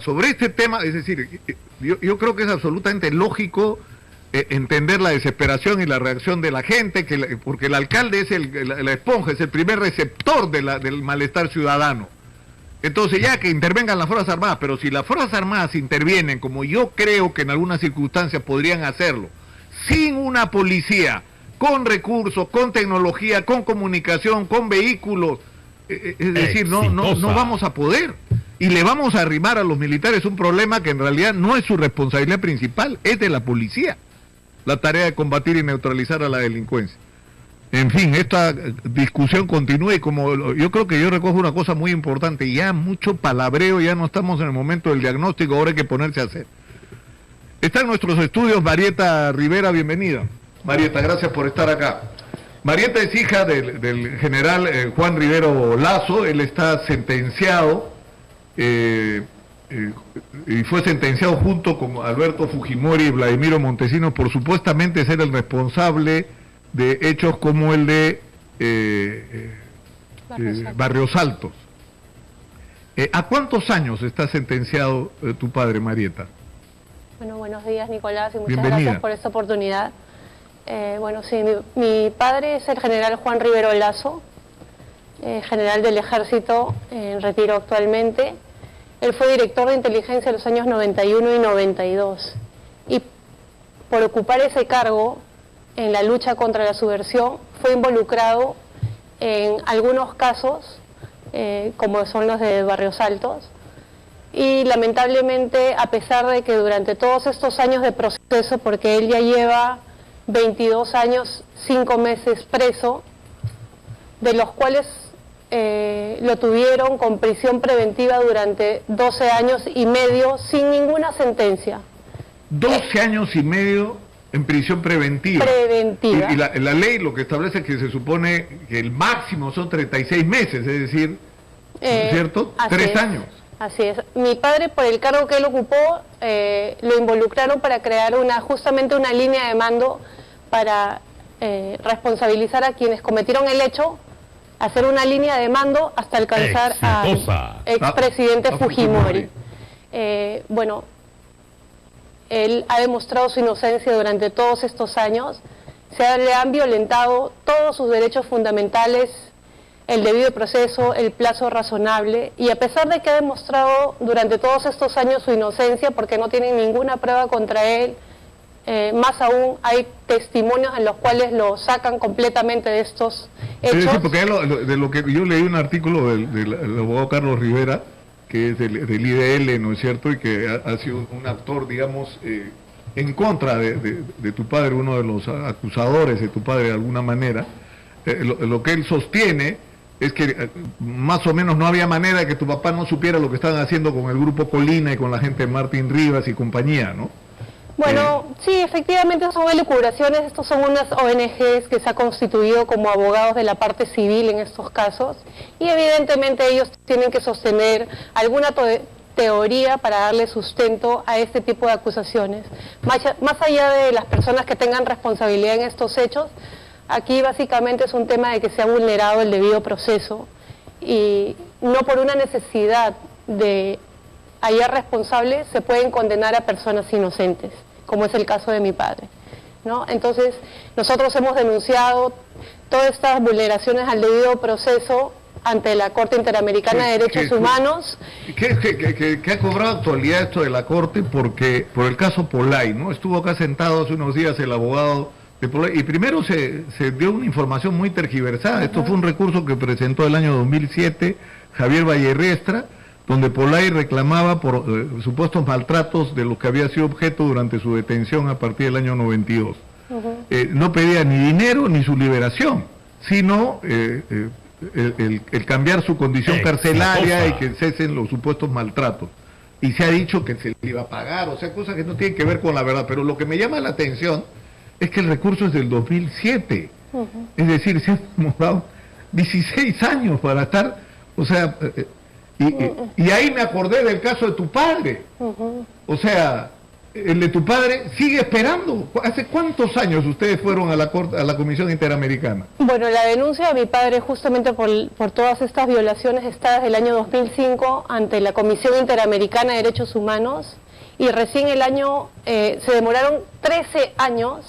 sobre este tema, es decir, yo creo que es absolutamente lógico entender la desesperación y la reacción de la gente, porque el alcalde es la esponja, es el primer receptor del malestar ciudadano. Entonces ya que intervengan las Fuerzas Armadas, pero si las Fuerzas Armadas intervienen, como yo creo que en algunas circunstancias podrían hacerlo, sin una policía, con recursos, con tecnología, con comunicación, con vehículos, es decir, no vamos a poder. Y le vamos a arrimar a los militares un problema que en realidad no es su responsabilidad principal, es de la policía, la tarea de combatir y neutralizar a la delincuencia. En fin, esta discusión continúa y como yo creo que yo recojo una cosa muy importante, ya mucho palabreo, ya no estamos en el momento del diagnóstico, ahora hay que ponerse a hacer. Está en nuestros estudios Marieta Rivera, bienvenida. Marieta, gracias por estar acá. Marieta es hija del general Juan Rivero Lazo, él está sentenciado, y fue sentenciado junto con Alberto Fujimori y Vladimiro Montesinos por supuestamente ser el responsable de hechos como el de Barrios Altos. ¿A cuántos años está sentenciado tu padre, Marieta? Bueno, buenos días, Nicolás, y muchas Bienvenida. gracias por esta oportunidad. Bueno, sí, mi padre es el general Juan Rivero Lazo, general del Ejército en retiro actualmente. Él fue director de inteligencia en los años 91 y 92. Y por ocupar ese cargo en la lucha contra la subversión, fue involucrado en algunos casos, como son los de Barrios Altos. Y lamentablemente, a pesar de que durante todos estos años de proceso, porque él ya lleva 22 años, 5 meses preso, de los cuales lo tuvieron con prisión preventiva durante 12 años y medio sin ninguna sentencia. 12 años y medio en prisión preventiva. Preventiva. Y la ley lo que establece es que se supone que el máximo son 36 meses, es decir, ¿cierto? 3 años. Así es. Mi padre, por el cargo que él ocupó, lo involucraron para crear justamente una línea de mando para responsabilizar a quienes cometieron el hecho, hacer una línea de mando hasta alcanzar al expresidente Fujimori. Bueno, él ha demostrado su inocencia durante todos estos años, le han violentado todos sus derechos fundamentales, el debido proceso, el plazo razonable, y a pesar de que ha demostrado durante todos estos años su inocencia, porque no tienen ninguna prueba contra él, más aún hay testimonios en los cuales lo sacan completamente de estos hechos. Es decir, porque de lo que yo leí un artículo del abogado Carlos Rivera, que es del IDL, ¿no es cierto?, y que ha sido un actor, digamos, en contra de tu padre, uno de los acusadores de tu padre de alguna manera. Lo que él sostiene es que más o menos no había manera de que tu papá no supiera lo que estaban haciendo con el Grupo Colina y con la gente de Martín Rivas y compañía, ¿no? Bueno, sí, efectivamente son elucubraciones. Estos son unas ONGs que se han constituido como abogados de la parte civil en estos casos, y evidentemente ellos tienen que sostener alguna teoría para darle sustento a este tipo de acusaciones. Más allá de las personas que tengan responsabilidad en estos hechos, aquí básicamente es un tema de que se ha vulnerado el debido proceso, y no por una necesidad de hallar responsables se pueden condenar a personas inocentes, como es el caso de mi padre, ¿no? Entonces, nosotros hemos denunciado todas estas vulneraciones al debido proceso ante la Corte Interamericana de Derechos Humanos. Que ha cobrado actualidad esto de la Corte porque por el caso Polay, ¿no? Estuvo acá sentado hace unos días el abogado de Polay, y primero se dio una información muy tergiversada. Esto fue un recurso que presentó el año 2007 Javier Vallerriestra, donde Polay reclamaba por supuestos maltratos de los que había sido objeto durante su detención a partir del año 92. No pedía ni dinero ni su liberación, sino el cambiar su condición carcelaria y que cesen los supuestos maltratos. Y se ha dicho que se le iba a pagar, o sea, cosas que no tienen que ver con la verdad. Pero lo que me llama la atención es que el recurso es del 2007. Es decir, se han demorado 16 años para estar, o sea... Y ahí me acordé del caso de tu padre. O sea, el de tu padre, sigue esperando. ¿Hace cuántos años ustedes fueron a la Comisión Interamericana? Bueno, la denuncia de mi padre justamente por todas estas violaciones está desde el año 2005 ante la Comisión Interamericana de Derechos Humanos y recién se demoraron 13 años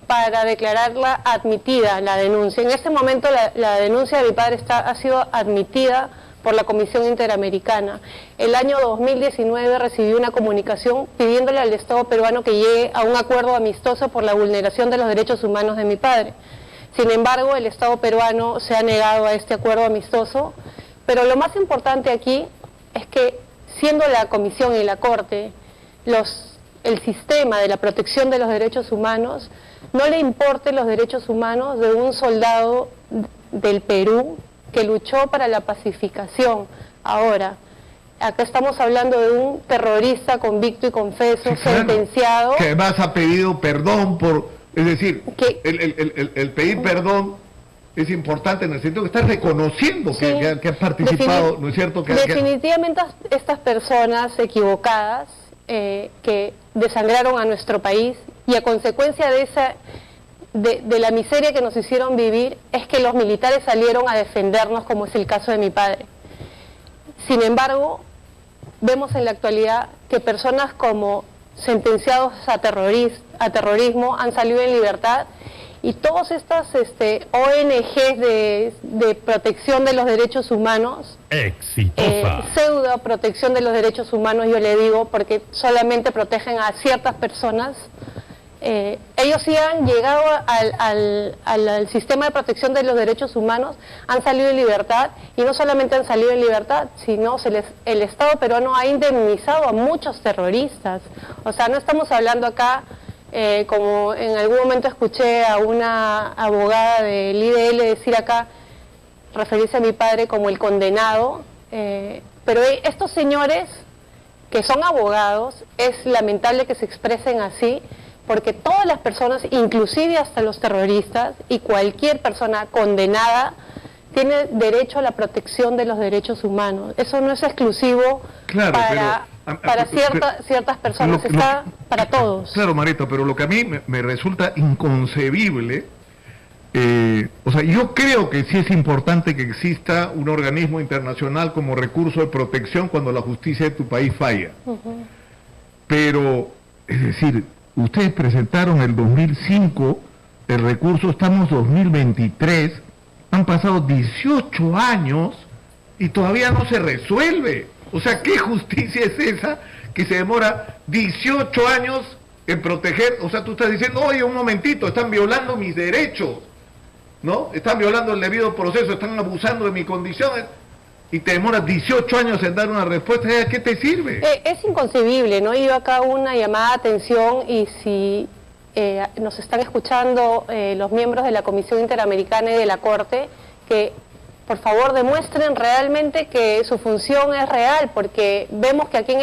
para declararla admitida la denuncia. En este momento la denuncia de mi padre ha sido admitida por la Comisión Interamericana. El año 2019 recibí una comunicación pidiéndole al Estado peruano que llegue a un acuerdo amistoso por la vulneración de los derechos humanos de mi padre. Sin embargo, el Estado peruano se ha negado a este acuerdo amistoso, pero lo más importante aquí es que, siendo la Comisión y la Corte el sistema de la protección de los derechos humanos, no le importen los derechos humanos de un soldado del Perú que luchó para la pacificación. Ahora, acá estamos hablando de un terrorista convicto y confeso, sí, claro, sentenciado. Que además ha pedido perdón es decir, el pedir perdón es importante en el sentido que está reconociendo sí, que ha participado, ¿no es cierto? Definitivamente estas personas equivocadas que desangraron a nuestro país y a consecuencia de la miseria que nos hicieron vivir es que los militares salieron a defendernos, como es el caso de mi padre. Sin embargo, vemos en la actualidad que personas como sentenciados a terrorismo han salido en libertad y todas estas ONGs de protección de los derechos humanos, pseudo protección de los derechos humanos, yo le digo, porque solamente protegen a ciertas personas. Ellos sí han llegado al sistema de protección de los derechos humanos, han salido en libertad y no solamente han salido en libertad, sino el Estado peruano ha indemnizado a muchos terroristas. O sea, no estamos hablando acá, como en algún momento escuché a una abogada del IDL decir acá, referirse a mi padre como el condenado, pero estos señores que son abogados, es lamentable que se expresen así, porque todas las personas, inclusive hasta los terroristas y cualquier persona condenada, tiene derecho a la protección de los derechos humanos. Eso no es exclusivo, claro, para ciertas personas, está para todos. Claro, Marito, pero lo que a mí me resulta inconcebible, o sea, yo creo que sí es importante que exista un organismo internacional como recurso de protección cuando la justicia de tu país falla. Pero, es decir, ustedes presentaron el 2005 el recurso, estamos 2023, han pasado 18 años y todavía no se resuelve. O sea, ¿qué justicia es esa que se demora 18 años en proteger? O sea, tú estás diciendo, oye, un momentito, están violando mis derechos, ¿no? Están violando el debido proceso, están abusando de mis condiciones. Y te demoras 18 años en dar una respuesta, ¿a qué te sirve? Es inconcebible, ¿no? Yo acá una llamada de atención y si nos están escuchando los miembros de la Comisión Interamericana y de la Corte, que por favor demuestren realmente que su función es real, porque vemos que aquí,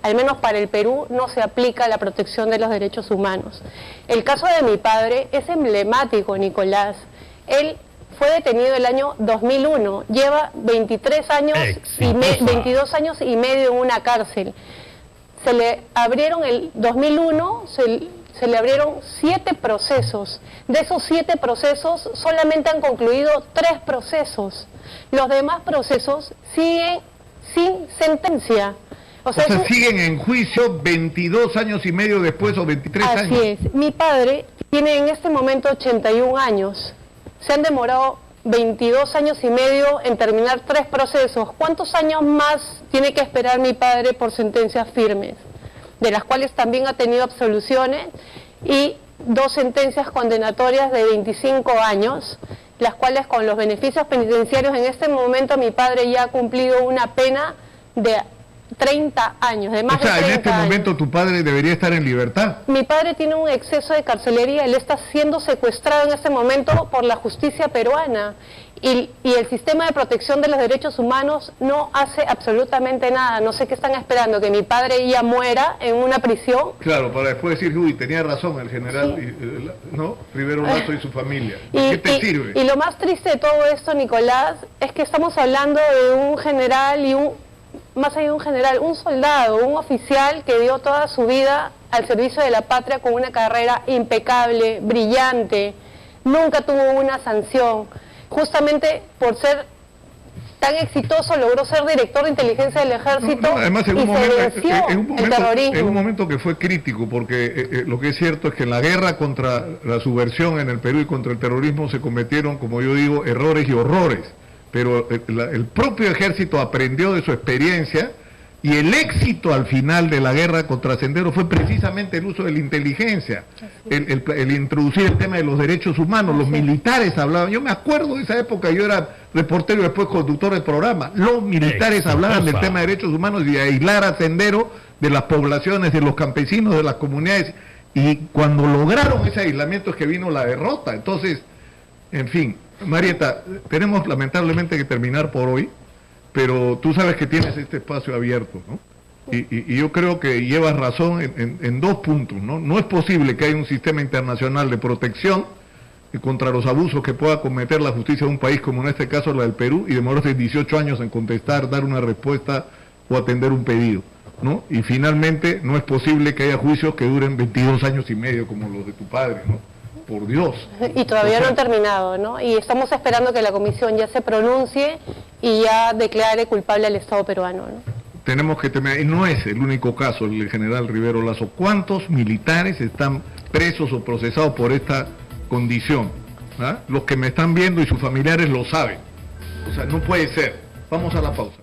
al menos para el Perú, no se aplica la protección de los derechos humanos. El caso de mi padre es emblemático, Nicolás. Él fue detenido el año 2001, lleva 22 años y medio en una cárcel. Se le abrieron el 2001, se le abrieron 7 procesos. De esos 7 procesos solamente han concluido 3 procesos. Los demás procesos siguen sin sentencia. O sea, siguen en juicio 22 años y medio después o 23 años. Así es. Mi padre tiene en este momento 81 años. Se han demorado 22 años y medio en terminar 3 procesos. ¿Cuántos años más tiene que esperar mi padre por sentencias firmes? De las cuales también ha tenido absoluciones y 2 sentencias condenatorias de 25 años, las cuales con los beneficios penitenciarios en este momento mi padre ya ha cumplido una pena de 30 años, de más de 30 en este años. momento tu padre debería estar en libertad. Mi padre tiene un exceso de carcelería, él está siendo secuestrado en este momento por la justicia peruana y el sistema de protección de los derechos humanos no hace absolutamente nada. No sé qué están esperando, que mi padre ya muera en una prisión. Claro, para después decir, uy, tenía razón el general, sí, ¿no? Rivero Lazo y su familia. ¿Qué te sirve? Y lo más triste de todo esto, Nicolás, es que estamos hablando de un general y más allá de un general, un soldado, un oficial que dio toda su vida al servicio de la patria con una carrera impecable, brillante, nunca tuvo una sanción, justamente por ser tan exitoso logró ser director de inteligencia del ejército además, y se venció el terrorismo. En un momento que fue crítico, porque lo que es cierto es que en la guerra contra la subversión en el Perú y contra el terrorismo se cometieron, como yo digo, errores y horrores, pero el propio ejército aprendió de su experiencia y el éxito al final de la guerra contra Sendero fue precisamente el uso de la inteligencia, el introducir el tema de los derechos humanos. Los militares hablaban, yo me acuerdo de esa época, yo era reportero y después conductor del programa, los militares hablaban del tema de derechos humanos y de aislar a Sendero de las poblaciones, de los campesinos, de las comunidades, y cuando lograron ese aislamiento es que vino la derrota. Entonces, en fin, Marieta, tenemos lamentablemente que terminar por hoy, pero tú sabes que tienes este espacio abierto, ¿no? Y yo creo que llevas razón en dos puntos, ¿no? No es posible que haya un sistema internacional de protección contra los abusos que pueda cometer la justicia de un país como en este caso la del Perú y demorarse 18 años en contestar, dar una respuesta o atender un pedido, ¿no? Y finalmente no es posible que haya juicios que duren 22 años y medio como los de tu padre, ¿no? Por Dios. Y todavía no han terminado, ¿no? Y estamos esperando que la comisión ya se pronuncie y ya declare culpable al Estado peruano, ¿no? Tenemos que tener, y no es el único caso el general Rivero Lazo. ¿Cuántos militares están presos o procesados por esta condición? ¿Ah? Los que me están viendo y sus familiares lo saben. O sea, no puede ser. Vamos a la pausa.